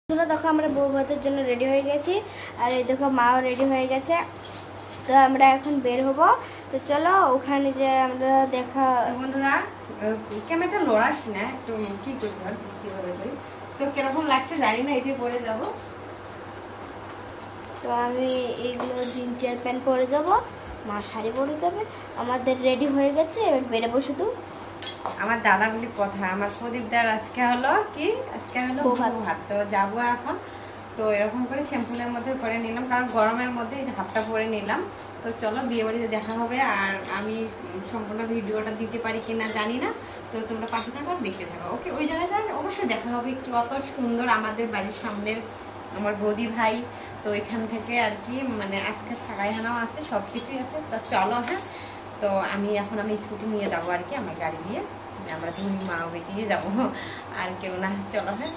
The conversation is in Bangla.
বন্ধুরা দেখো আমরা বউ ভাতের জন্য রেডি হয়ে গেছি আর এই দেখো মাও রেডি হয়ে গেছে। তো আমরা এখন বের হব। তো চলো ওখানে যে আমরা দেখা বন্ধুরা ক্যামেরাটা লড়াস না একটু কি করতে আর কিভাবে করি তো কিরকম লাগছে জানি না এতে পরে যাব। তো আমি এইগুলো জিন্সের প্যান্ট পরে যাব, মা শাড়ি পরে যাবে। আমাদের রেডি হয়ে গেছে, এবার বেরোবো শুধু। আমার দাদা বলি কথা, আমার প্রদীপদার আজকে হলো কি আজকে হলো ভাত। তো যাবো এখন। তো এরকম করে শ্যাম্পুলের মধ্যে করে নিলাম কারণ গরমের মধ্যে এই হাতটা পরে নিলাম। তো চলো বিয়ে বাড়িতে দেখা হবে আর আমি সম্পূর্ণ ভিডিওটা দিতে পারি কিনা জানি না। তো তোমরা পাশে থাকো দেখতে থাকো। ওকে, ওই জায়গায় অবশ্যই দেখা হবে। একটু অত সুন্দর আমাদের বাড়ির সামনের আমার বৌদি ভাই। তো এখান থেকে আর কি মানে আজকে সাগাইহানাও আছে, সব কিছুই আছে। তো চলো। হ্যাঁ, তো আমি স্কুটি নিয়ে যাবো আর কি, আমার গাড়ি দিয়ে আমরা দুই মা বেরিয়ে যাবো আর কেউ না। চলো। হ্যাঁ।